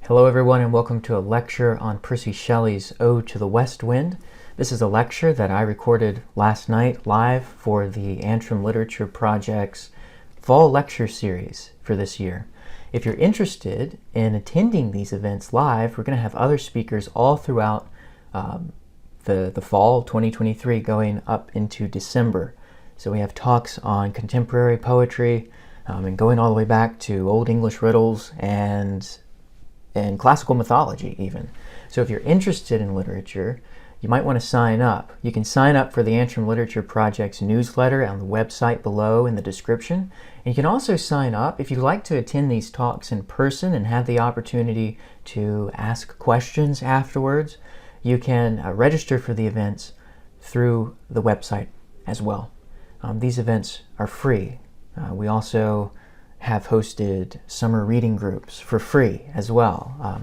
Hello everyone and welcome to a lecture on Percy Shelley's Ode to the West Wind. This is a lecture that I recorded last night live for the Antrim Literature Project's fall lecture series for this year. If you're interested in attending these events live, we're going to have other speakers all throughout the fall 2023 going up into December. So we have talks on contemporary poetry and going all the way back to Old English riddles and classical mythology even. So if you're interested in literature, you might want to sign up. You can sign up for the Antrim Literature Project's newsletter on the website below in the description. And you can also sign up if you'd like to attend these talks in person and have the opportunity to ask questions afterwards. You can register for the events through the website as well. These events are free. We also have hosted summer reading groups for free as well.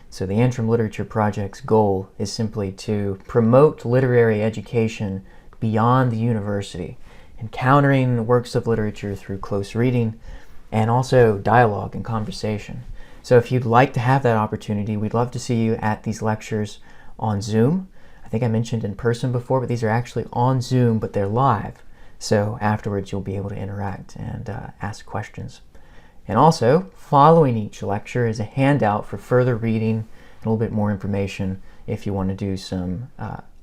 So the Antrim Literature Project's goal is simply to promote literary education beyond the university, encountering works of literature through close reading and also dialogue and conversation. So if you'd like to have that opportunity, we'd love to see you at these lectures on Zoom. I think I mentioned in person before, but these are actually on Zoom, but they're live. So afterwards you'll be able to interact and ask questions. And also, following each lecture is a handout for further reading and a little bit more information if you want to do some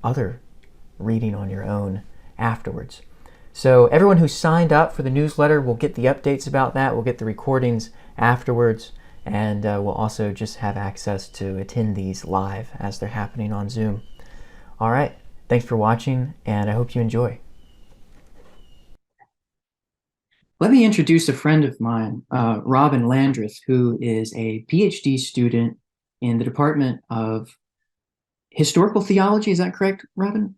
other reading on your own afterwards. So everyone who signed up for the newsletter will get the updates about that. We'll get the recordings afterwards, and we'll also just have access to attend these live as they're happening on Zoom. All right, thanks for watching, and I hope you enjoy. Let me introduce a friend of mine, Robin Landreth, who is a PhD student in the Department of Historical Theology. Is that correct, Robin?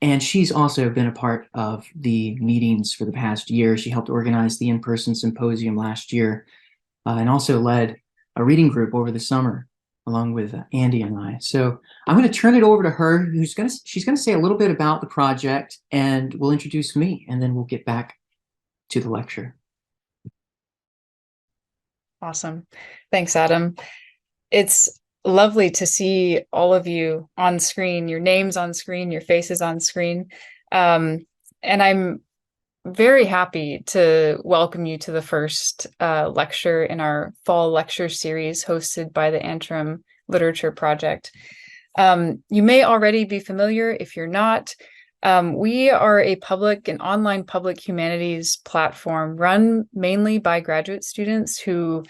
And she's also been a part of the meetings for the past year. She helped organize the in-person symposium last year and also led a reading group over the summer along with Andy and I. So I'm going to turn it over to her. She's going to say a little bit about the project, and we'll introduce me, and then we'll get back to the lecture. Awesome. Thanks, Adam. It's lovely to see all of you on screen, your names on screen, your faces on screen. And I'm very happy to welcome you to the first lecture in our fall lecture series hosted by the Antrim Literature Project. You may already be familiar. If you're not, we are an online public humanities platform run mainly by graduate students who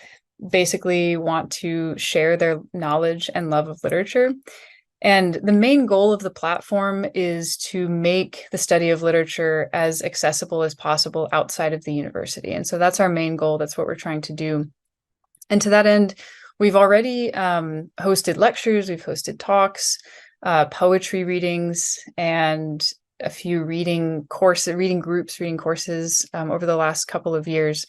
basically want to share their knowledge and love of literature. And the main goal of the platform is to make the study of literature as accessible as possible outside of the university. And so that's our main goal. That's what we're trying to do. And to that end, we've already hosted lectures, we've hosted talks, poetry readings, and a few reading courses over the last couple of years.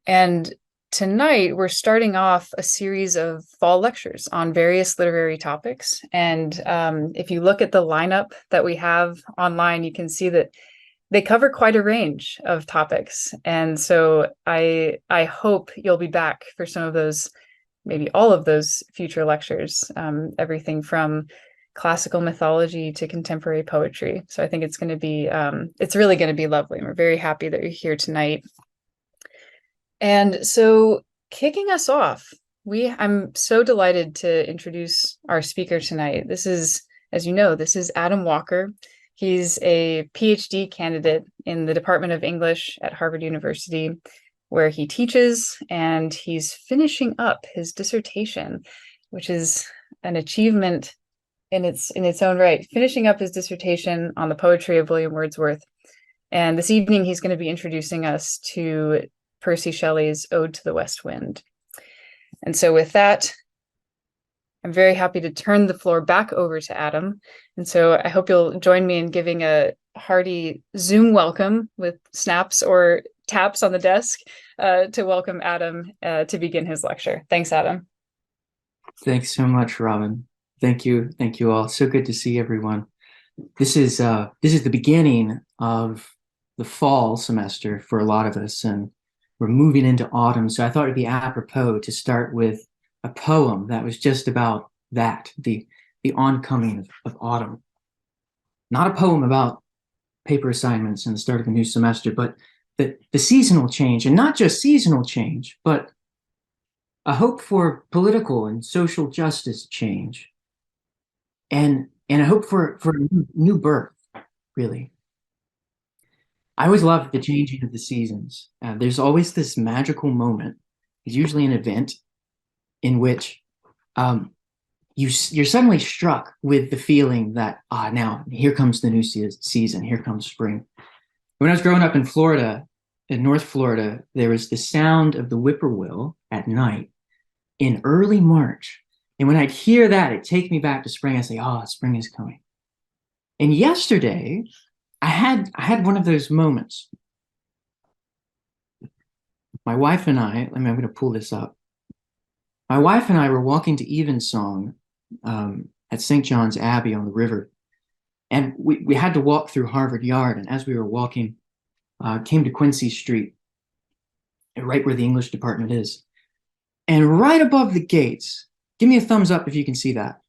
And tonight we're starting off a series of fall lectures on various literary topics. And if you look at the lineup that we have online, you can see that they cover quite a range of topics. And so I hope you'll be back for some of those, maybe all of those future lectures, everything from classical mythology to contemporary poetry. So I think it's going to be, it's really going to be lovely. And we're very happy that you're here tonight. And so kicking us off, I'm so delighted to introduce our speaker tonight. This is, as you know, this is Adam Walker. He's a PhD candidate in the Department of English at Harvard University, where he teaches, and he's finishing up his dissertation, which is an achievement in its own right, finishing up his dissertation on the poetry of William Wordsworth. And this evening, he's going to be introducing us to Percy Shelley's Ode to the West Wind. And so with that, I'm very happy to turn the floor back over to Adam. And so I hope you'll join me in giving a hearty Zoom welcome with snaps or taps on the desk to welcome Adam to begin his lecture. Thanks, Adam. Thanks so much, Robin. Thank you all. So good to see everyone. This is the beginning of the fall semester for a lot of us, and we're moving into autumn. So I thought it'd be apropos to start with a poem that was just about that, the oncoming of autumn. Not a poem about paper assignments and the start of a new semester, but the seasonal change, and not just seasonal change, but a hope for political and social justice change, and a hope for a new birth, really. I always love the changing of the seasons. There's always this magical moment. It's usually an event in which you're suddenly struck with the feeling that now here comes the new season, here comes spring. When I was growing up in Florida, in North Florida, there was the sound of the whippoorwill at night in early March. And when I'd hear that, it'd take me back to spring. I'd say, oh, spring is coming. And yesterday, I had one of those moments. My wife and I'm going to pull this up. My wife and I were walking to Evensong at St. John's Abbey on the river. And we had to walk through Harvard Yard. And as we were walking, came to Quincy Street, right where the English department is. And right above the gates, give me a thumbs up if you can see that.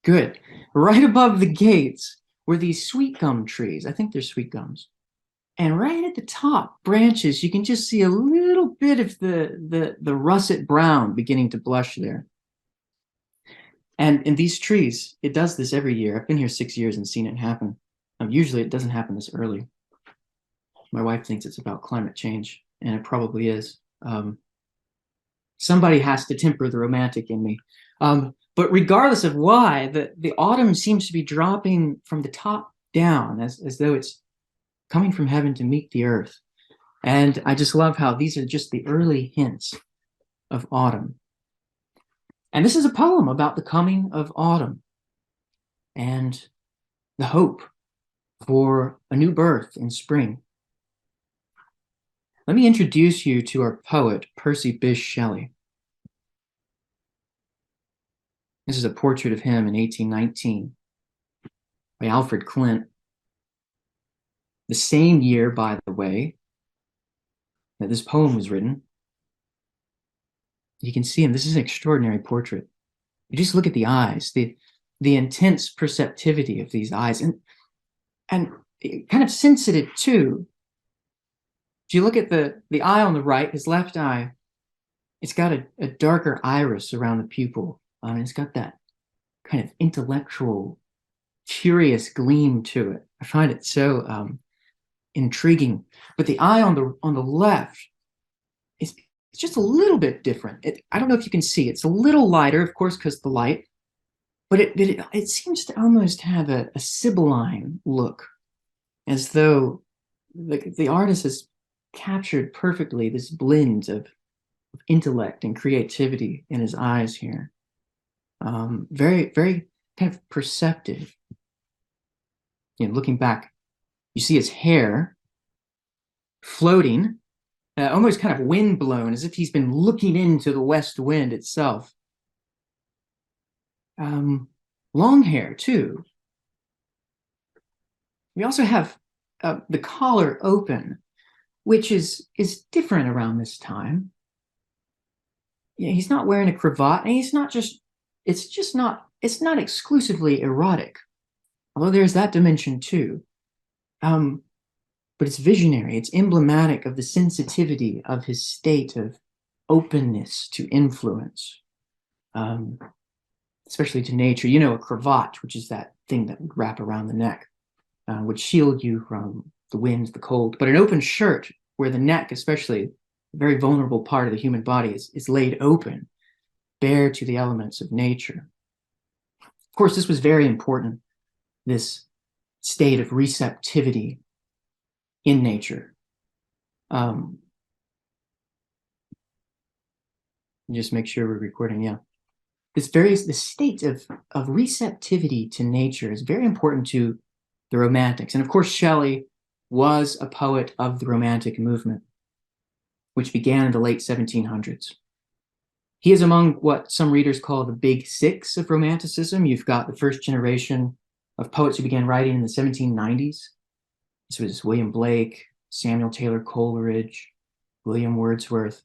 Good. Right above the gates were these sweet gum trees. I think they're sweet gums. And right at the top branches, you can just see a little bit of the russet brown beginning to blush there. And in these trees, it does this every year. I've been here 6 years and seen it happen. Usually it doesn't happen this early. My wife thinks it's about climate change, and it probably is. Somebody has to temper the romantic in me. But regardless of why, the autumn seems to be dropping from the top down as though it's coming from heaven to meet the earth. And I just love how these are just the early hints of autumn. And this is a poem about the coming of autumn and the hope for a new birth in spring. Let me introduce you to our poet, Percy Bysshe Shelley. This is a portrait of him in 1819 by Alfred Clint. The same year, by the way, that this poem was written. You can see him. This is an extraordinary portrait. You just look at the eyes, the intense perceptivity of these eyes, and kind of sensitive too. If you look at the eye on the right, his left eye, it's got a darker iris around the pupil. It's got that kind of intellectual, curious gleam to it. I find it so intriguing. But the eye on the left is just a little bit different. I don't know if you can see. It's a little lighter, of course, because of the light. But it seems to almost have a Sibylline look, as though the artist has captured perfectly this blend of intellect and creativity in his eyes here. Very, very kind of perceptive. Looking back, you see his hair floating, almost kind of windblown, as if he's been looking into the west wind itself. Long hair, too. We also have the collar open, which is different around this time. He's not wearing a cravat, and it's not exclusively erotic, although there's that dimension too. But it's visionary. It's emblematic of the sensitivity of his state of openness to influence, especially to nature. A cravat, which is that thing that would wrap around the neck, would shield you from the wind, the cold. But an open shirt, where the neck, especially a very vulnerable part of the human body, is laid open, bare to the elements of nature. Of course, this was very important, this state of receptivity in nature. Just make sure we're recording, yeah. The state of receptivity to nature is very important to the Romantics. And of course, Shelley was a poet of the Romantic movement, which began in the late 1700s. He is among what some readers call the Big Six of Romanticism. You've got the first generation of poets who began writing in the 1790s. This was William Blake, Samuel Taylor Coleridge, William Wordsworth.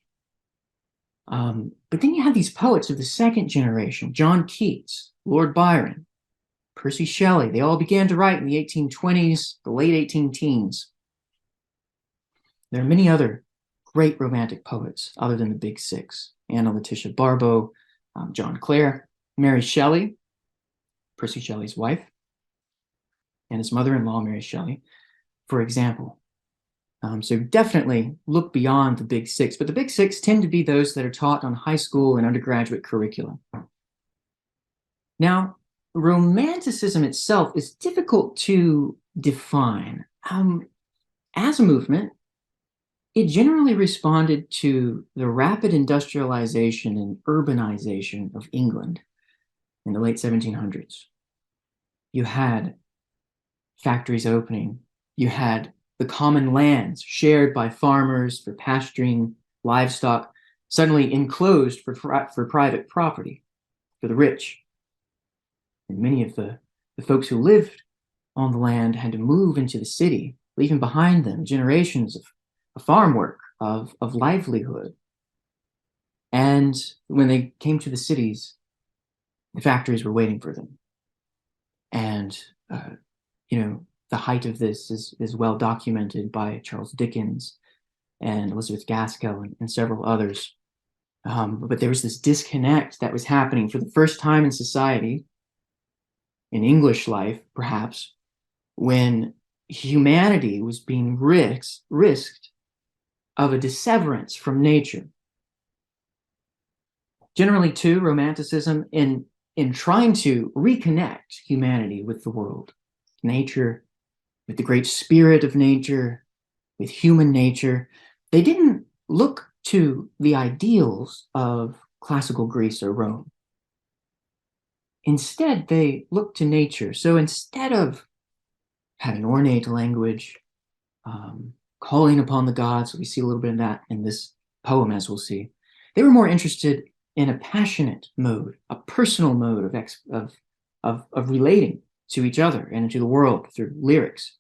But then you have these poets of the second generation, John Keats, Lord Byron, Percy Shelley. They all began to write in the 1820s, the late 18 teens. There are many other great romantic poets other than the big six: Anna Letitia Barbeau, John Clare, Mary Shelley, Percy Shelley's wife, and his mother-in-law, Mary Shelley, for example. So definitely look beyond the big six, but the big six tend to be those that are taught on high school and undergraduate curricula. Now, Romanticism itself is difficult to define. As a movement, it generally responded to the rapid industrialization and urbanization of England in the late 1700s. You had factories opening, you had the common lands shared by farmers for pasturing livestock suddenly enclosed for private property for the rich. And many of the folks who lived on the land had to move into the city, leaving behind them generations of farm work, of livelihood. And when they came to the cities, the factories were waiting for them. And, the height of this is well documented by Charles Dickens and Elizabeth Gaskell and several others. But there was this disconnect that was happening for the first time in society, in English life, perhaps, when humanity was being risked of a disseverance from nature. Generally, too, Romanticism, in trying to reconnect humanity with the world, nature, with the great spirit of nature, with human nature, they didn't look to the ideals of classical Greece or Rome. Instead, they looked to nature. So instead of having ornate language, calling upon the gods, we see a little bit of that in this poem, as we'll see, they were more interested in a passionate mode, a personal mode of relating to each other and to the world through lyrics.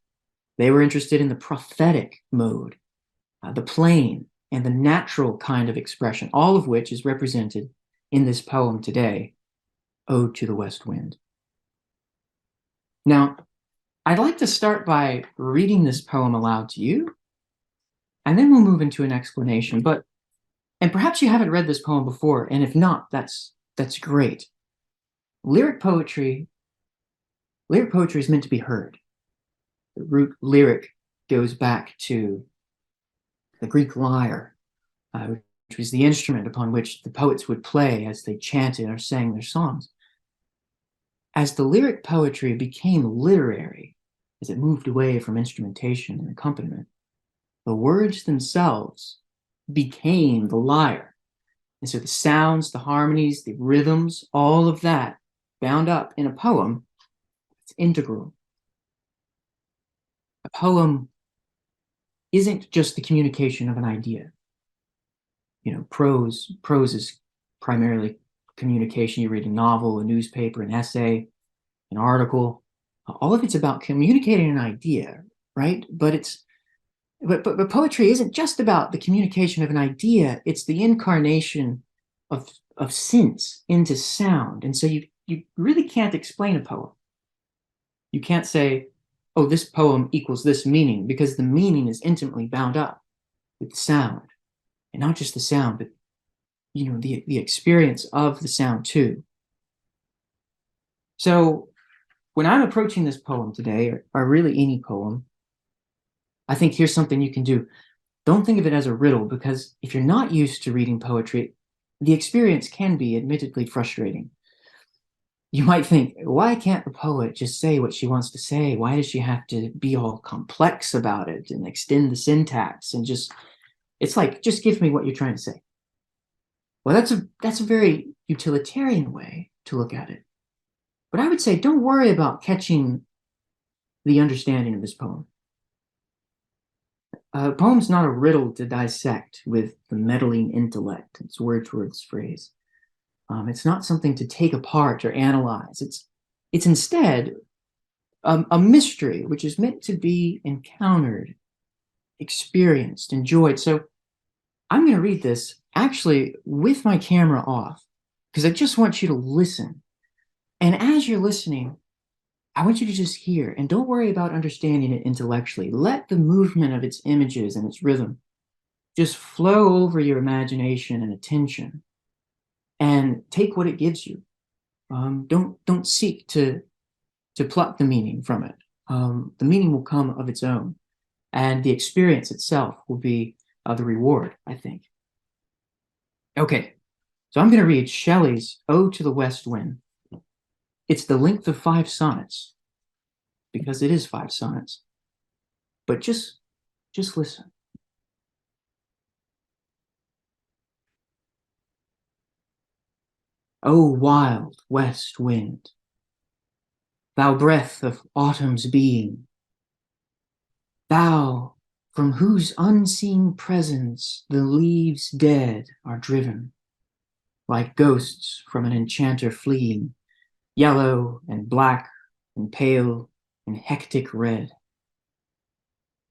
They were interested in the prophetic mode, the plain and the natural kind of expression, all of which is represented in this poem today, Ode to the West Wind. Now, I'd like to start by reading this poem aloud to you, and then we'll move into an explanation. And perhaps you haven't read this poem before, and if not, that's great. Lyric poetry is meant to be heard. The root lyric goes back to the Greek lyre, which was the instrument upon which the poets would play as they chanted or sang their songs. As the lyric poetry became literary, as it moved away from instrumentation and accompaniment, the words themselves became the lyre. And so the sounds, the harmonies, the rhythms, all of that bound up in a poem, it's integral. A poem isn't just the communication of an idea. Prose is primarily communication. You read a novel, a newspaper, an essay, an article. All of it's about communicating an idea, right? But poetry isn't just about the communication of an idea. It's the incarnation of sense into sound. And so you really can't explain a poem. You can't say, oh, this poem equals this meaning, because the meaning is intimately bound up with the sound. And not just the sound, but the experience of the sound too. So when I'm approaching this poem today, or really any poem, I think here's something you can do. Don't think of it as a riddle, because if you're not used to reading poetry, the experience can be admittedly frustrating. You might think, why can't the poet just say what she wants to say? Why does she have to be all complex about it and extend the syntax and it's like, just give me what you're trying to say. Well, that's a very utilitarian way to look at it. But I would say, don't worry about catching the understanding of this poem. A poem's not a riddle to dissect with the meddling intellect. It's Wordsworth's phrase. It's not something to take apart or analyze. It's instead a mystery which is meant to be encountered, experienced, enjoyed. So I'm going to read this actually with my camera off, because I just want you to listen. And as you're listening, I want you to just hear and don't worry about understanding it intellectually. Let the movement of its images and its rhythm just flow over your imagination and attention and take what it gives you. Don't seek to pluck the meaning from it. The meaning will come of its own, and the experience itself will be the reward, I think. Okay, so I'm going to read Shelley's Ode to the West Wind. It's the length of 5 sonnets, because it is 5 sonnets. But just listen. O wild west wind, thou breath of autumn's being, thou from whose unseen presence the leaves dead are driven, like ghosts from an enchanter fleeing, yellow and black and pale and hectic red,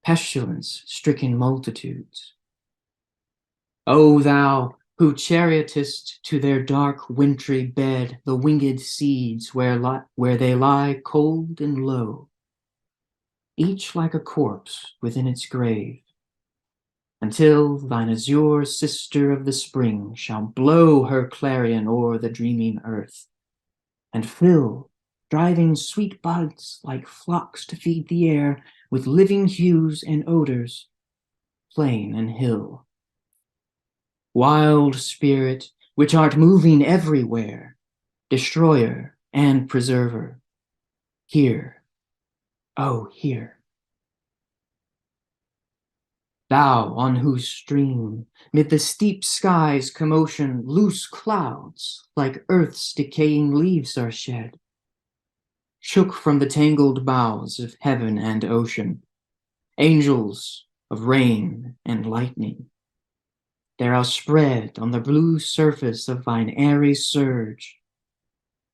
pestilence-stricken multitudes. O thou who chariotest to their dark wintry bed the winged seeds where they lie cold and low, each like a corpse within its grave, until thine azure sister of the spring shall blow her clarion o'er the dreaming earth, and fill driving sweet buds like flocks to feed the air with living hues and odors, plain and hill. Wild spirit, which art moving everywhere, destroyer and preserver, hear, oh, hear. Thou on whose stream, mid the steep sky's commotion, loose clouds, like earth's decaying leaves are shed, shook from the tangled boughs of heaven and ocean, angels of rain and lightning. There are spread on the blue surface of thine airy surge,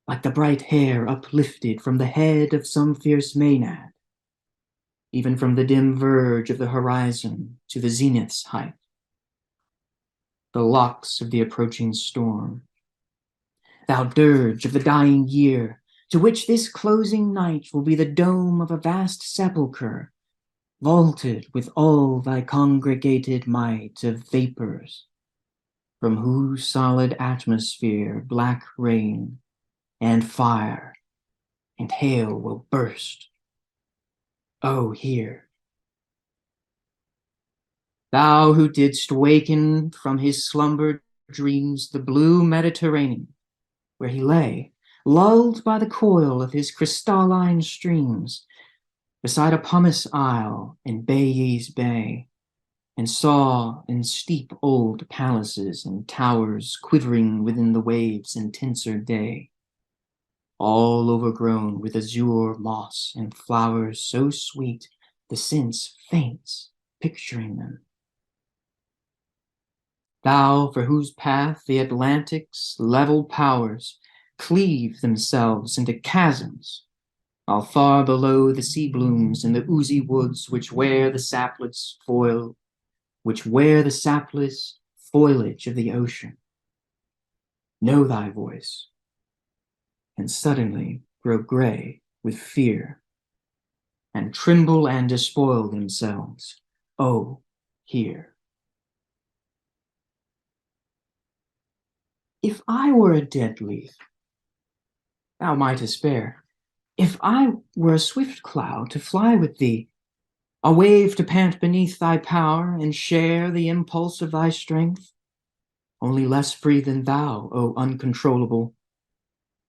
like the bright hair uplifted from the head of some fierce Maenad, even from the dim verge of the horizon to the zenith's height. The locks of the approaching storm, thou dirge of the dying year, to which this closing night will be the dome of a vast sepulchre, vaulted with all thy congregated might of vapors, from whose solid atmosphere black rain and fire and hail will burst. Oh, hear. Thou who didst waken from his slumbered dreams the blue Mediterranean, where he lay, lulled by the coil of his crystalline streams, beside a pumice isle in Bayes Bay, and saw in steep old palaces and towers quivering within the waves' intenser day, all overgrown with azure moss and flowers so sweet the sense faints picturing them. Thou for whose path the Atlantic's level powers cleave themselves into chasms, while far below the sea blooms in the oozy woods which wear the sapless foliage of the ocean, know thy voice, and suddenly grow gray with fear, and tremble and despoil themselves. Oh, hear. If I were a dead leaf, thou mightest bear. If I were a swift cloud to fly with thee, a wave to pant beneath thy power and share the impulse of thy strength, only less free than thou, O uncontrollable.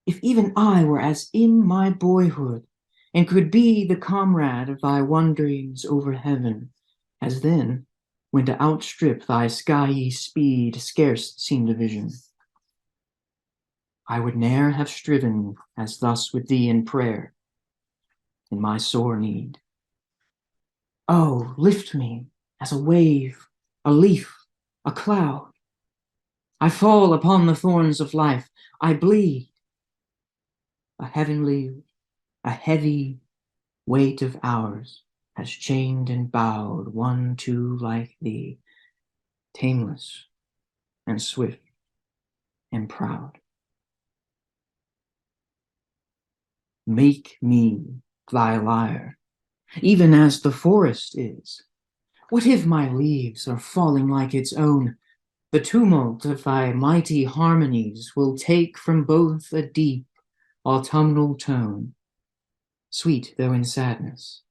If even I were as in my boyhood, and could be the comrade of thy wanderings over heaven, as then, when to outstrip thy skyey speed scarce seemed a vision, I would ne'er have striven as thus with thee in prayer, in my sore need. Oh, lift me as a wave, a leaf, a cloud. I fall upon the thorns of life. I bleed. A heavy weight of hours has chained and bowed one too like thee, tameless and swift and proud. Make me thy lyre, even as the forest is. What if my leaves are falling like its own? The tumult of thy mighty harmonies will take from both a deep autumnal tone, sweet though in sadness.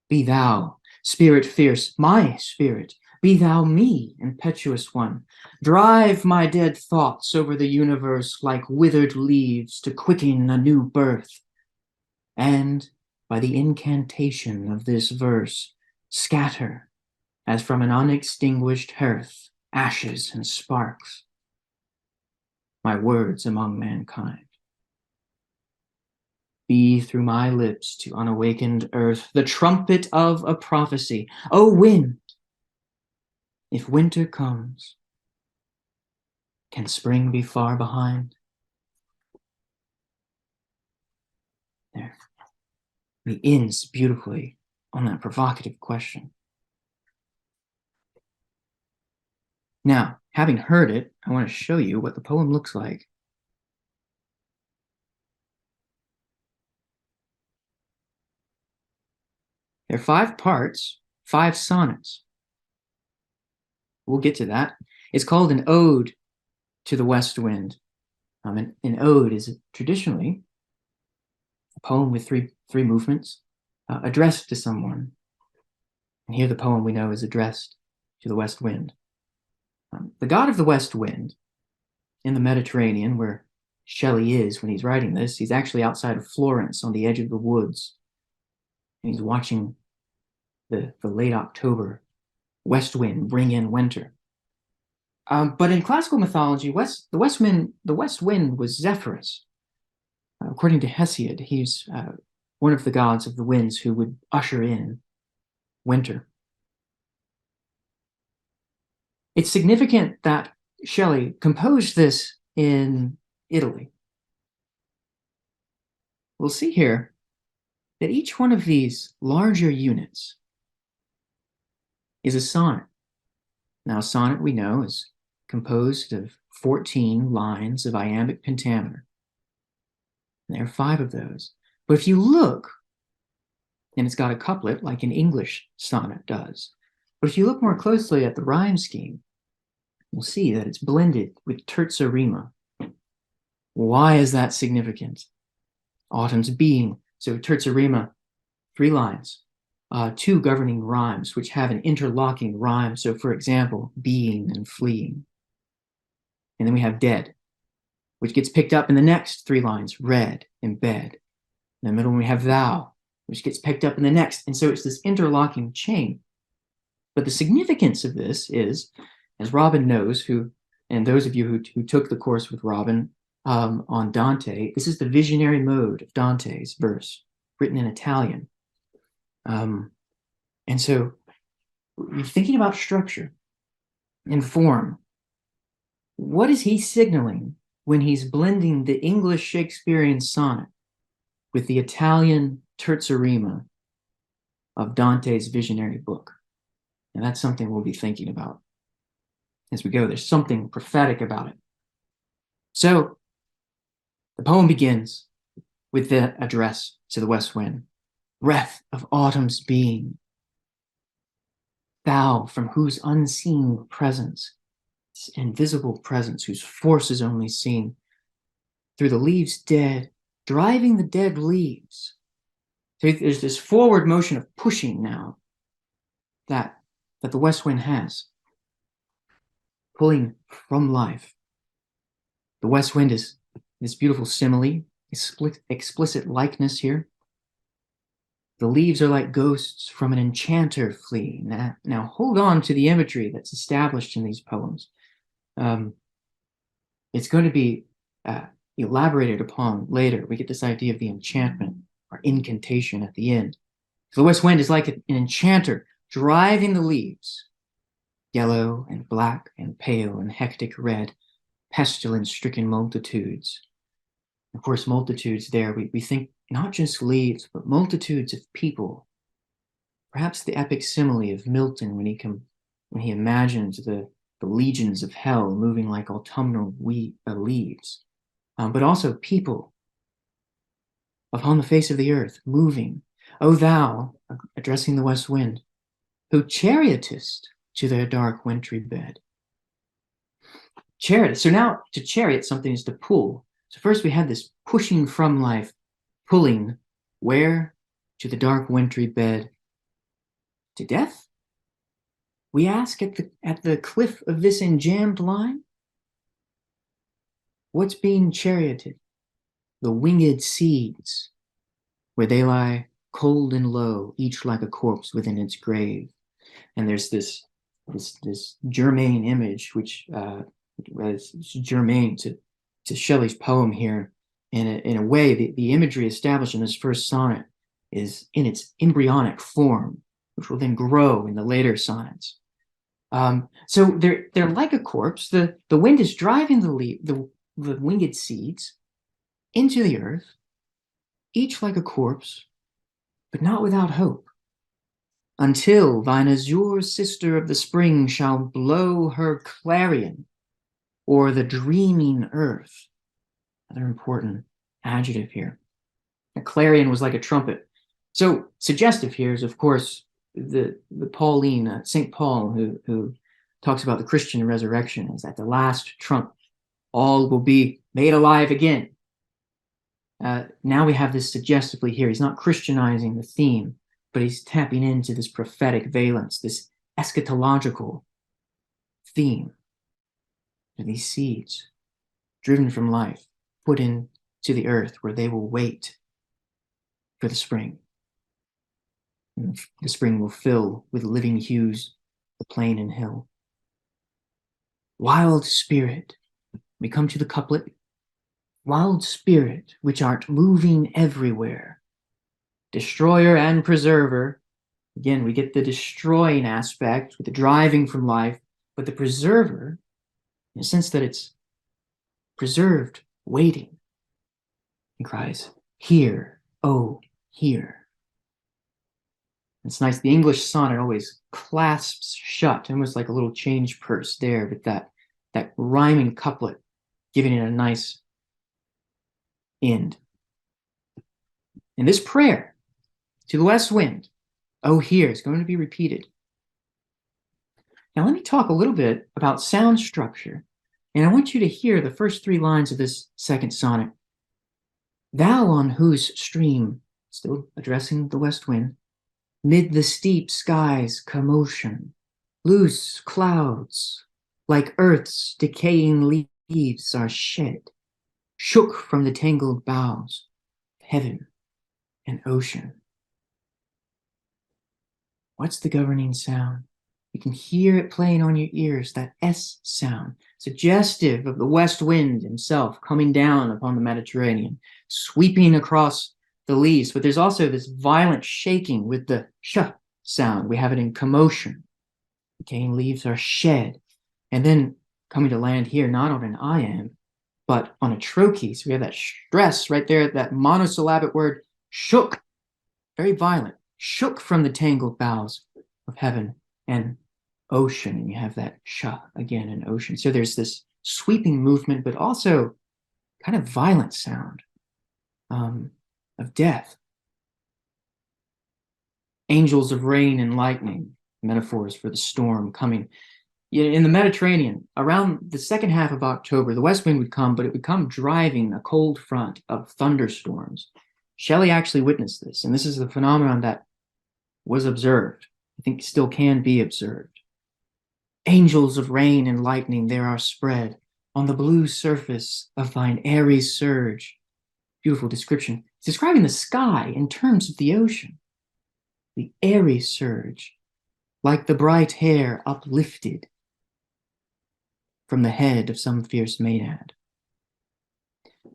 Be thou, spirit fierce, my spirit, be thou me, impetuous one. Drive my dead thoughts over the universe like withered leaves to quicken a new birth. And by the incantation of this verse, scatter, as from an unextinguished hearth, ashes and sparks, my words among mankind. Be through my lips to unawakened earth the trumpet of a prophecy. O wind, if winter comes, can spring be far behind? There. He ends beautifully on that provocative question. Now, having heard it, I want to show you what the poem looks like. There are 5 parts, 5 sonnets. We'll get to that. It's called an ode to the west wind. An ode is traditionally a poem with three movements addressed to someone. And here the poem we know is addressed to the west wind. The god of the west wind in the Mediterranean, where Shelley is when he's writing this, he's actually outside of Florence on the edge of the woods. And he's watching the late October west wind bring in winter. But in classical mythology, the west wind was Zephyrus. According to Hesiod, he's one of the gods of the winds who would usher in winter. It's significant that Shelley composed this in Italy. We'll see here that each one of these larger units is a sonnet. Now, a sonnet, we know, is composed of 14 lines of iambic pentameter. And there are 5 of those. But if you look, and it's got a couplet like an English sonnet does, but if you look more closely at the rhyme scheme, you'll see that it's blended with terza rima. Why is that significant? Autumn's being, so terza rima, 3 lines, 2 governing rhymes, which have an interlocking rhyme. So, for example, being and fleeing. And then we have dead, which gets picked up in the next 3 lines, red and bed. In the middle, we have thou, which gets picked up in the next. And so it's this interlocking chain. But the significance of this is, as Robin knows, and those of you who took the course with Robin on Dante, this is the visionary mode of Dante's verse, written in Italian. And so you're thinking about structure and form. What is he signaling when he's blending the English Shakespearean sonnet with the Italian terza rima of Dante's visionary book? And that's something we'll be thinking about as we go. There's something prophetic about it. So the poem begins with the address to the west wind. Breath of autumn's being, thou from whose unseen presence, invisible presence, whose force is only seen through the leaves dead, driving the dead leaves. So there's this forward motion of pushing now that the west wind has, pulling from life. The west wind is this beautiful simile, explicit likeness here. The leaves are like ghosts from an enchanter fleeing. Now hold on to the imagery that's established in these poems. It's going to be elaborated upon later. We get this idea of the enchantment or incantation at the end. So the west wind is like an enchanter driving the leaves, yellow and black and pale and hectic red, pestilence-stricken multitudes. Of course, multitudes there, we think not just leaves, but multitudes of people. Perhaps the epic simile of Milton when he imagines the the legions of hell moving like autumnal leaves, but also people upon the face of the earth moving. O thou, addressing the west wind, who chariotest to their dark wintry bed. Chariot. So now to chariot, something is to pull. So first we had this pushing from life, pulling where? To the dark wintry bed. To death? We ask at the cliff of this enjambed line? What's being charioted? The winged seeds, where they lie cold and low, each like a corpse within its grave. And there's this germane image, which is germane to Shelley's poem here. In a way, the imagery established in this first sonnet is in its embryonic form, which will then grow in the later sonnets. So they're like a corpse. The wind is driving the winged seeds into the earth, each like a corpse, but not without hope, until thine azure sister of the spring shall blow her clarion o'er the dreaming earth. Another important adjective here. A clarion was like a trumpet. So suggestive here is, of course, the Pauline, St. Paul, who talks about the Christian resurrection, is at the last trump, all will be made alive again. Now we have this suggestively here. He's not Christianizing the theme, but he's tapping into this prophetic valence, this eschatological theme of these seeds driven from life, put into the earth where they will wait for the spring. And the spring will fill with living hues the plain and hill. Wild spirit, we come to the couplet. Wild spirit, which art moving everywhere, destroyer and preserver. Again, we get the destroying aspect with the driving from life, but the preserver, in the sense that it's preserved, waiting. He cries, "Hear, oh, hear." It's nice. The English sonnet always clasps shut, almost like a little change purse there, with that rhyming couplet, giving it a nice end. And this prayer to the west wind, oh, hear, is going to be repeated. Now let me talk a little bit about sound structure, and I want you to hear the first three lines of this second sonnet. Thou on whose stream, still addressing the west wind, mid the steep sky's commotion, loose clouds, like earth's decaying leaves, are shed, shook from the tangled boughs of heaven and ocean. What's the governing sound? You can hear it playing on your ears, that S sound, suggestive of the west wind himself coming down upon the Mediterranean, sweeping across the leaves. But there's also this violent shaking with the sh sound. We have it in commotion. Decaying leaves are shed. And then coming to land here, not on an iamb, but on a trochee. So we have that stress right there, that monosyllabic word, shook, very violent, shook from the tangled boughs of heaven and ocean. And you have that sh again in ocean. So there's this sweeping movement, but also kind of violent sound of death. Angels of rain and lightning, metaphors for the storm coming. In the Mediterranean, around the second half of October, the west wind would come, but it would come driving a cold front of thunderstorms. Shelley actually witnessed this, and this is the phenomenon that was observed. I think still can be observed. Angels of rain and lightning there are spread on the blue surface of thine airy surge. Beautiful description. It's describing the sky in terms of the ocean. The airy surge, like the bright hair uplifted from the head of some fierce Maenad.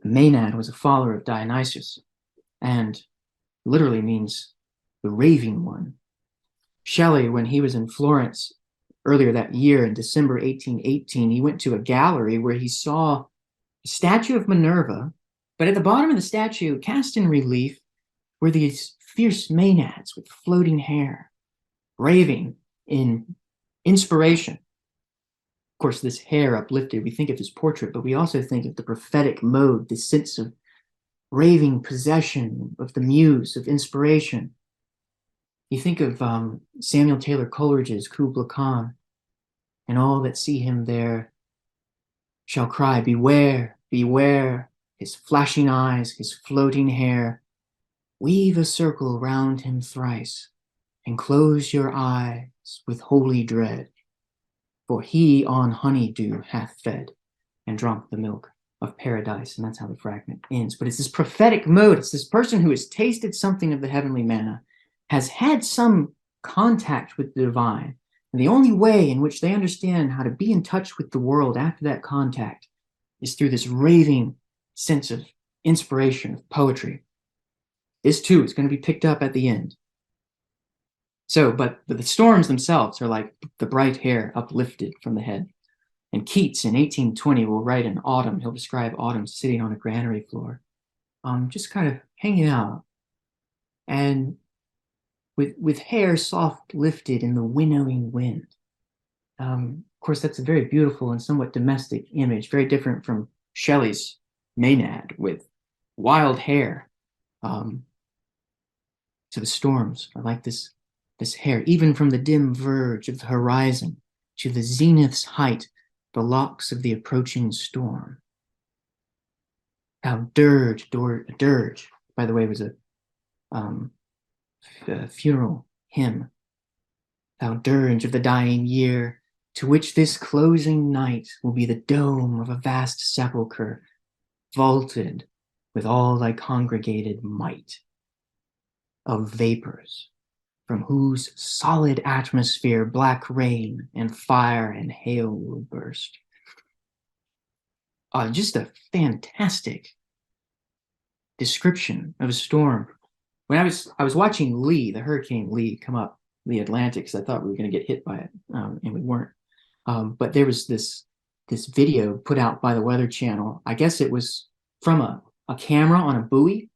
The Maenad was a follower of Dionysus, and literally means the raving one. Shelley, when he was in Florence earlier that year in December 1818, he went to a gallery where he saw a statue of Minerva, but at the bottom of the statue, cast in relief, were these fierce Maenads with floating hair, raving in inspiration. course, this hair uplifted, we think of his portrait, but we also think of the prophetic mode, this sense of raving possession of the muse, of inspiration. You think of Samuel Taylor Coleridge's Kubla Khan, and all that see him there shall cry, beware, beware, his flashing eyes, his floating hair. Weave a circle round him thrice, and close your eyes with holy dread, for he on honeydew hath fed, and drunk the milk of paradise. And that's how the fragment ends. But it's this prophetic mode. It's this person who has tasted something of the heavenly manna, has had some contact with the divine. And the only way in which they understand how to be in touch with the world after that contact is through this raving sense of inspiration, of poetry. This too is going to be picked up at the end. So, but the storms themselves are like the bright hair uplifted from the head. And Keats in 1820 will write in autumn, he'll describe autumn sitting on a granary floor, just kind of hanging out. And with hair soft lifted in the winnowing wind. Of course, that's a very beautiful and somewhat domestic image, very different from Shelley's Maenad with wild hair. So the storms are like this hair, even from the dim verge of the horizon to the zenith's height, the locks of the approaching storm. How dirge, by the way, was a funeral hymn. Thou dirge of the dying year, to which this closing night will be the dome of a vast sepulchre, vaulted with all thy congregated might of vapors, from whose solid atmosphere black rain and fire and hail will burst. Just a fantastic description of a storm. When I was watching the Hurricane Lee, come up the Atlantic, because I thought we were going to get hit by it, and we weren't. But there was this video put out by the Weather Channel. I guess it was from a camera on a buoy,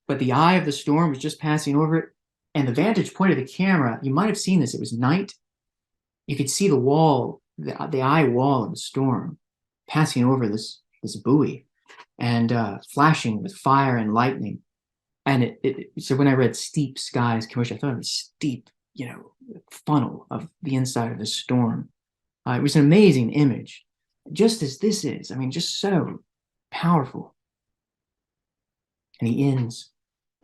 but the eye of the storm was just passing over it. And the vantage point of the camera, you might have seen this, it was night. You could see the wall, the eye wall of the storm passing over this buoy and flashing with fire and lightning. And so when I read Steep Skies Commercial, I thought it was steep, funnel of the inside of the storm. It was an amazing image, just as this is. I mean, just so powerful. And he ends,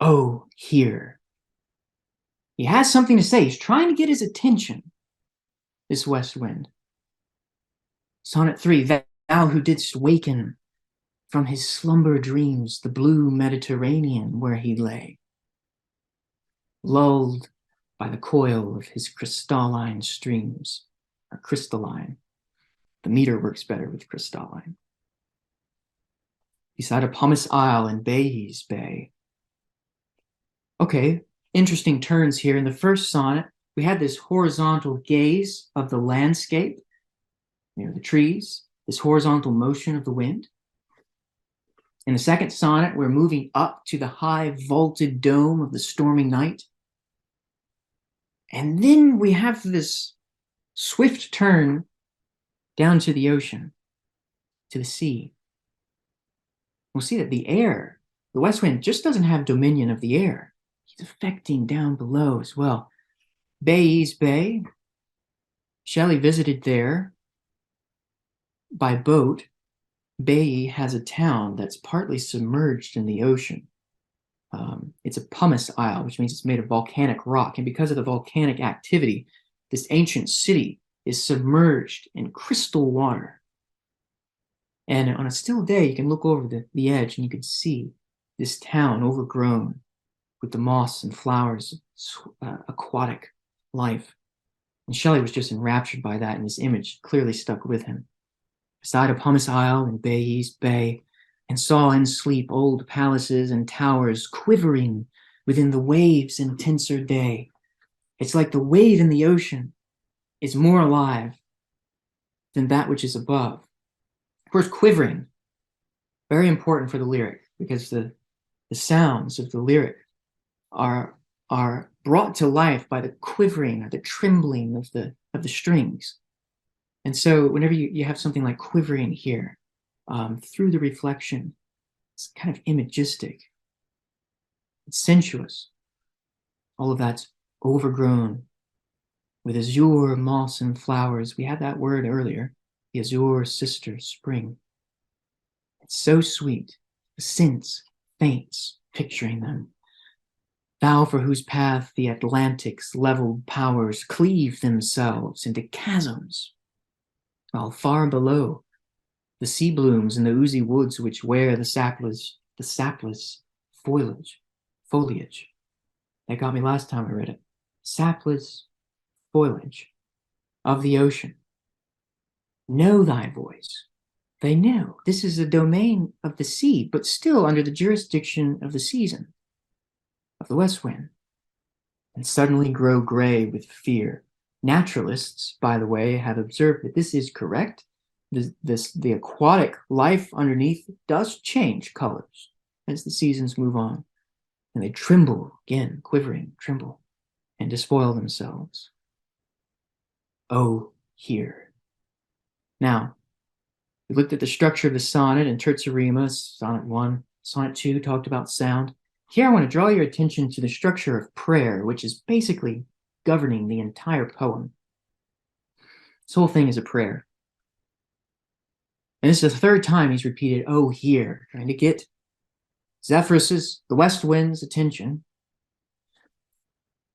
oh, here. He has something to say. He's trying to get his attention, this west wind. Sonnet 3, thou who didst waken from his slumber dreams the blue Mediterranean where he lay, lulled by the coil of his crystalline streams, or crystalline. The meter works better with crystalline. Beside a pumice isle in Bysshe Bay. Okay, interesting turns here. In the first sonnet, we had this horizontal gaze of the landscape, the trees, this horizontal motion of the wind. In the second sonnet, we're moving up to the high vaulted dome of the stormy night. And then we have this swift turn down to the ocean, to the sea. We'll see that the air, the west wind, just doesn't have dominion of the air. He's affecting down below as well. Bysshe Bay, Shelley visited there by boat. Bysshe has a town that's partly submerged in the ocean. It's a pumice isle, which means it's made of volcanic rock. And because of the volcanic activity, this ancient city is submerged in crystal water. And on a still day, you can look over the edge and you can see this town overgrown with the moss and flowers, aquatic life. And Shelley was just enraptured by that, and this image clearly stuck with him. Beside a pumice isle in Bysshe Bay, and saw in sleep old palaces and towers quivering within the waves' intenser day. It's like the wave in the ocean is more alive than that which is above. Of course, quivering, very important for the lyric, because the sounds of the lyric are brought to life by the quivering or the trembling of the strings. And so whenever you have something like quivering here, through the reflection, it's kind of imagistic, it's sensuous. All of that's overgrown with azure, moss, and flowers. We had that word earlier, the azure sister spring. It's so sweet. The sense faints, picturing them. Thou for whose path the Atlantic's leveled powers cleave themselves into chasms, while far below the sea blooms in the oozy woods which wear the sapless foliage. That got me last time I read it. Sapless foliage of the ocean. Know thy voice. They know this is a domain of the sea, but still under the jurisdiction of the season, of the west wind, and suddenly grow gray with fear. Naturalists, by the way, have observed that this is correct. The aquatic life underneath does change colors as the seasons move on, and they tremble again, quivering, tremble, and despoil themselves. Oh, here. Now, we looked at the structure of the sonnet in Terza Rima, Sonnet 1. Sonnet 2 talked about sound. Here I want to draw your attention to the structure of prayer, which is basically governing the entire poem. This whole thing is a prayer. And this is the third time he's repeated, oh, here, trying to get Zephyrus's, the west wind's attention,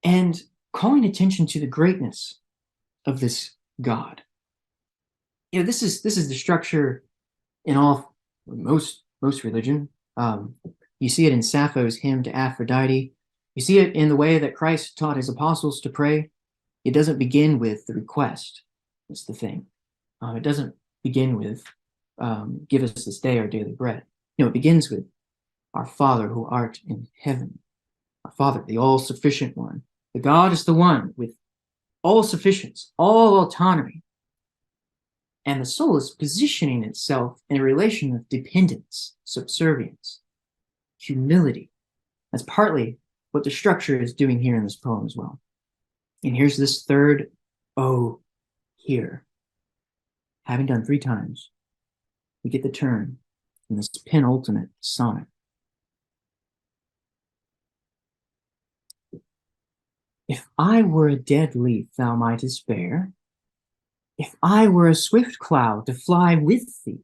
and calling attention to the greatness of this God. You know, this is the structure in most religion. You see it in Sappho's hymn to Aphrodite. You see it in the way that Christ taught his apostles to pray. It doesn't begin with the request. That's the thing. It doesn't begin with, give us this day our daily bread. No, it begins with, our Father who art in heaven. Our Father, the all-sufficient one. The God is the one with all sufficiency, all autonomy. And the soul is positioning itself in a relation of dependence, subservience, humility. That's partly what the structure is doing here in this poem as well. And here's this third, oh, here. Having done 3 times, we get the turn in this penultimate sonnet. If I were a dead leaf thou mightest bear, if I were a swift cloud to fly with thee,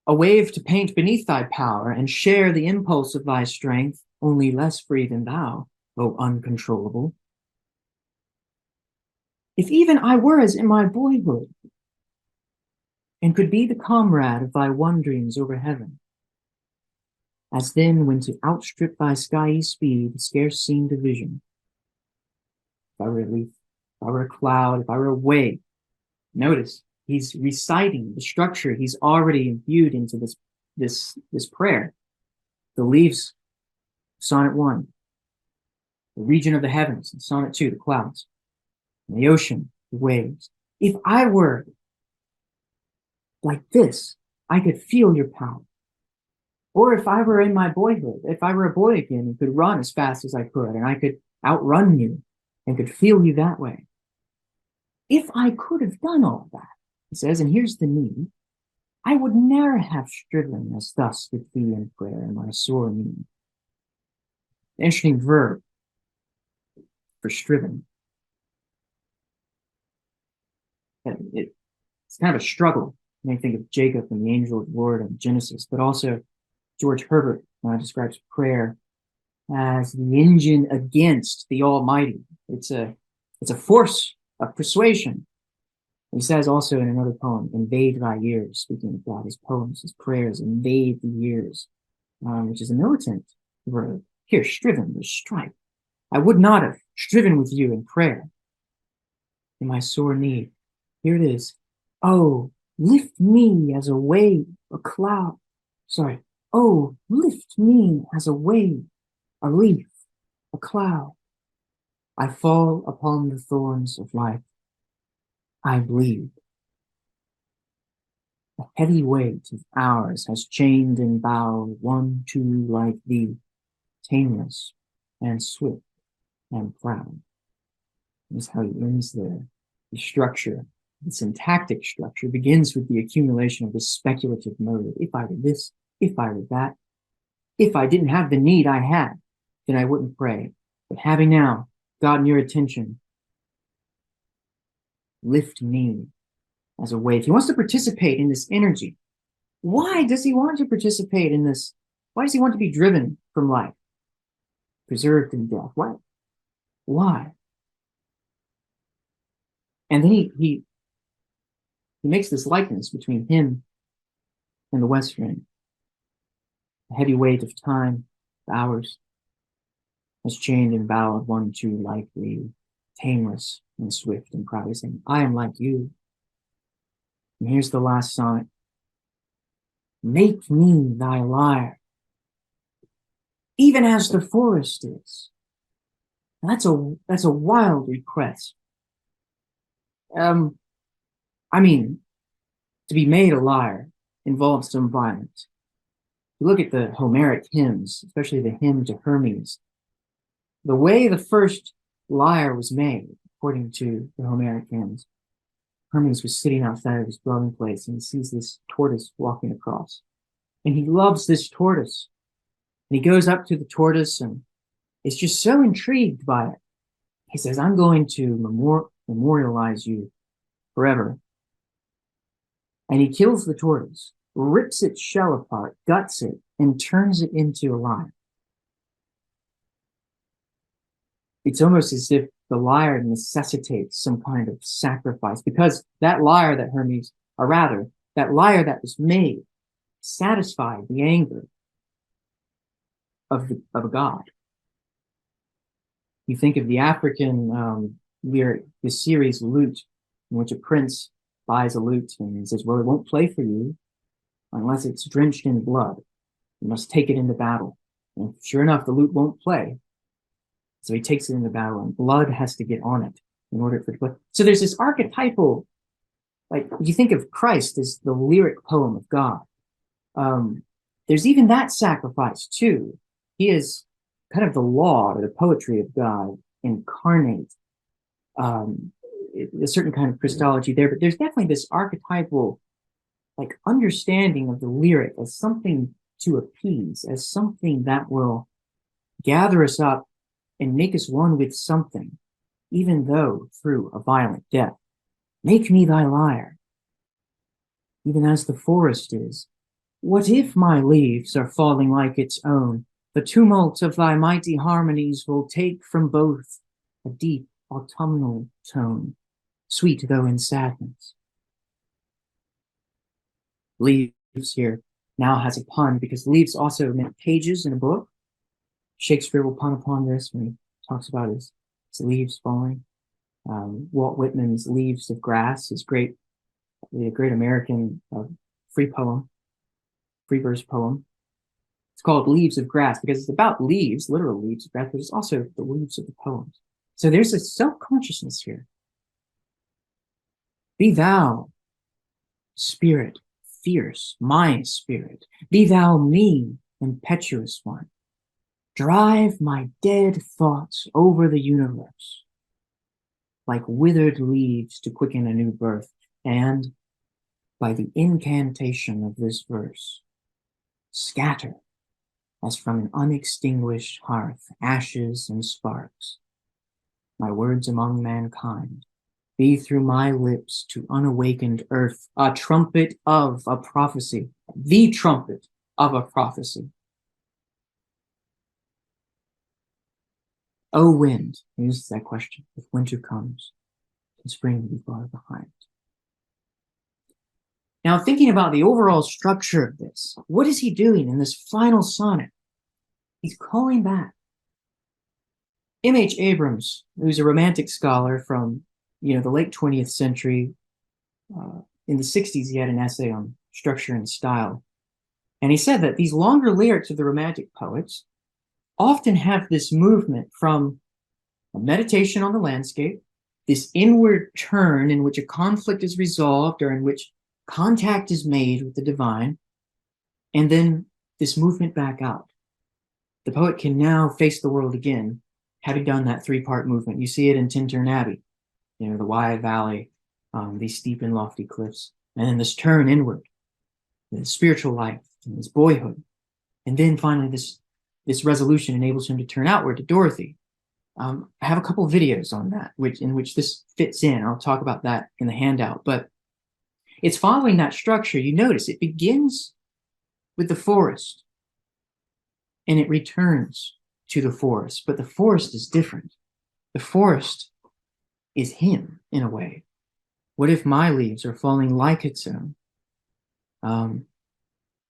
a wave to paint beneath thy power and share the impulse of thy strength, only less free than thou, O uncontrollable. If even I were as in my boyhood, and could be the comrade of thy wanderings over heaven, as then when to outstrip thy skyey speed scarce seemed a vision. If I were a leaf, if I were a cloud, if I were a wave. Notice he's reciting the structure he's already imbued into this prayer. The leaves, Sonnet 1. The region of the heavens, in Sonnet 2, the clouds. And the ocean, the waves. If I were like this, I could feel your power. Or if I were in my boyhood, if I were a boy again and could run as fast as I could, and I could outrun you and could feel you that way. If I could have done all that, he says, and here's the need, I would ne'er have striven as thus with thee in prayer in my sore need. An interesting verb for striven. It's kind of a struggle. You may think of Jacob and the angel of the Lord in Genesis, but also George Herbert describes prayer as the engine against the Almighty. It's a force of persuasion. He says also in another poem, invade thy ears, speaking of God, his poems, his prayers, invade the ears, which is a militant verb. Here, striven, the strife. I would not have striven with you in prayer, in my sore need. Here it is. Oh, lift me as a wave, a cloud. Sorry. Oh, lift me as a wave, a leaf, a cloud. I fall upon the thorns of life. I bleed. A heavy weight of ours has chained and bowed one too like thee, tameless and swift and proud. This is how he ends the structure The syntactic structure begins with the accumulation of this speculative motive. If I were this, if I were that, if I didn't have the need I had, then I wouldn't pray. But having now gotten your attention, lift me as a wave. He wants to participate in this energy. Why does he want to participate in this? Why does he want to be driven from life, preserved in death? Why? Why? And then he makes this likeness between him and the west wind. The heavy weight of time, the hours, has chained and bowed one too likely, tameless and swift and proud, saying, I am like you. And here's the last sonnet. Make me thy lyre, even as the forest is. And that's a wild request. I mean, to be made a lyre involves some violence. You look at the Homeric hymns, especially the hymn to Hermes. The way the first lyre was made, according to the Homeric hymns, Hermes was sitting outside of his dwelling place and he sees this tortoise walking across. And he loves this tortoise. And he goes up to the tortoise and is just so intrigued by it. He says, I'm going to memorialize you forever. And he kills the tortoise, rips its shell apart, guts it, and turns it into a lyre. It's almost as if the lyre necessitates some kind of sacrifice, because that lyre that Hermes, or rather, that lyre that was made, satisfied the anger of a god. You think of the African lyric, the series Lute, in which a prince buys a lute and says, well, it won't play for you unless it's drenched in blood. You must take it into battle. And sure enough, the lute won't play. So he takes it into battle and blood has to get on it in order for it to play. So there's this archetypal, like you think of Christ as the lyric poem of God. There's even that sacrifice too. He is kind of the law or the poetry of God incarnate. A certain kind of Christology there, but there's definitely this archetypal like understanding of the lyric as something to appease, as something that will gather us up and make us one with something, even though through a violent death. Make me thy lyre, even as the forest is. What if my leaves are falling like its own? The tumult of thy mighty harmonies will take from both a deep autumnal tone, sweet though in sadness. Leaves here now has a pun because leaves also meant pages in a book. Shakespeare will pun upon this when he talks about his leaves falling. Walt Whitman's Leaves of Grass is great, a great American free verse poem. It's called Leaves of Grass because it's about leaves, literal leaves of grass, but it's also the leaves of the poems. So there's a self-consciousness here. Be thou, spirit, fierce, my spirit. Be thou me, impetuous one. Drive my dead thoughts over the universe, like withered leaves to quicken a new birth, and by the incantation of this verse, scatter as from an unextinguished hearth ashes and sparks. My words among mankind be through my lips to unawakened earth a trumpet of a prophecy, the trumpet of a prophecy. O wind, here's that question, if winter comes, can spring be far behind? Now, thinking about the overall structure of this, what is he doing in this final sonnet? He's calling back. M.H. Abrams, who's a Romantic scholar from the late 20th century, in the 60s, he had an essay on structure and style. And he said that these longer lyrics of the Romantic poets often have this movement from a meditation on the landscape, this inward turn in which a conflict is resolved or in which contact is made with the divine, and then this movement back out. The poet can now face the world again, having done that three-part movement. You see it in Tintern Abbey, the wide valley, these steep and lofty cliffs, and then this turn inward, the spiritual life, and his boyhood, and then finally this resolution enables him to turn outward to Dorothy. I have a couple of videos on that, in which this fits in. I'll talk about that in the handout, but it's following that structure. You notice it begins with the forest, and it returns to the forest, but the forest is different. The forest is him in a way. What if my leaves are falling like its own?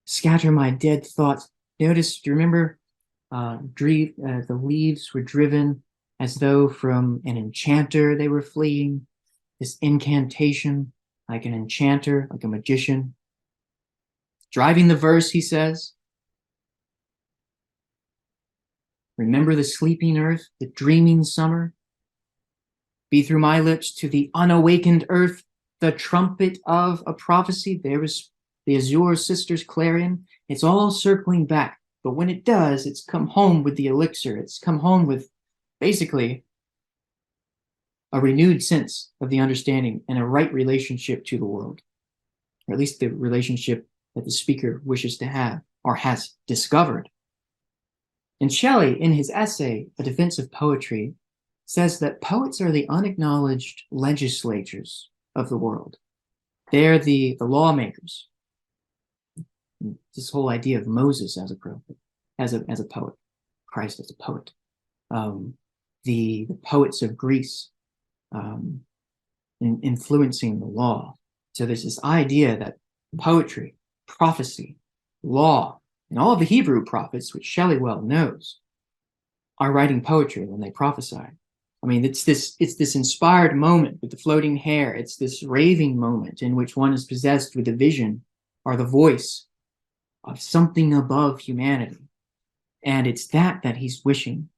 Scatter my dead thoughts. Notice, do you remember the leaves were driven as though from an enchanter they were fleeing? This incantation, like an enchanter, like a magician. Driving the verse, he says, remember the sleeping earth, the dreaming summer? Be through my lips to the unawakened earth the trumpet of a prophecy. There was the azure sisters' clarion. It's all circling back. But when it does, it's come home with the elixir. It's come home with basically a renewed sense of the understanding and a right relationship to the world, or at least the relationship that the speaker wishes to have or has discovered. And Shelley, in his essay, A Defense of Poetry, says that poets are the unacknowledged legislatures of the world. They're the lawmakers. This whole idea of Moses as a prophet, as a poet, Christ as a poet, the poets of Greece influencing the law. So there's this idea that poetry, prophecy, law, and all of the Hebrew prophets, which Shelley well knows, are writing poetry when they prophesy. I mean, it's this inspired moment with the floating hair. It's this raving moment in which one is possessed with a vision or the voice of something above humanity. And it's that he's wishing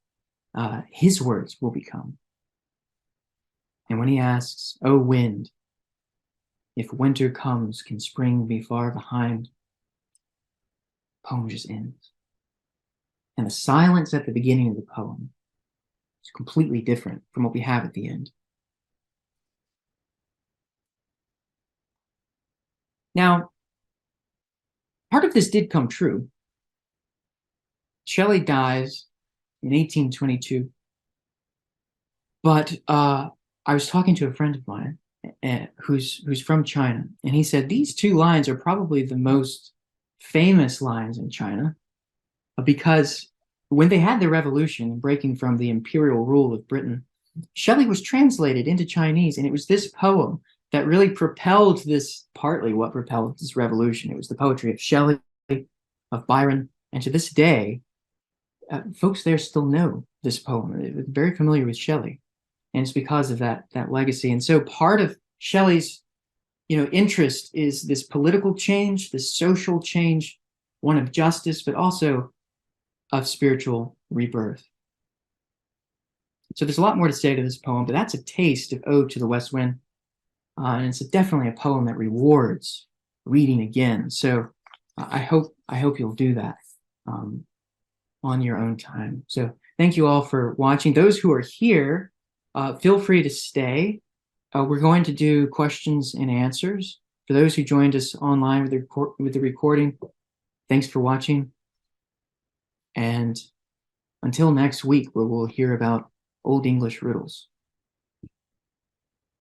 his words will become. And when he asks, "O wind, if winter comes, can spring be far behind?" The poem just ends. And the silence at the beginning of the poem is completely different from what we have at the end. Now, part of this did come true. Shelley dies in 1822, but I was talking to a friend of mine who's from China, and he said these two lines are probably the most famous lines in China because when they had the revolution, breaking from the imperial rule of Britain, Shelley was translated into Chinese, and it was this poem that really propelled this, partly what propelled this revolution. It was the poetry of Shelley, of Byron, and to this day, folks there still know this poem. They're very familiar with Shelley, and it's because of that legacy. And so part of Shelley's interest is this political change, this social change, one of justice, but also of spiritual rebirth. So there's a lot more to say to this poem, but that's a taste of Ode to the West Wind. And it's definitely a poem that rewards reading again. So I hope you'll do that on your own time. So thank you all for watching. Those who are here, feel free to stay. We're going to do questions and answers. For those who joined us online with the recording, thanks for watching. And until next week, where we'll hear about Old English riddles.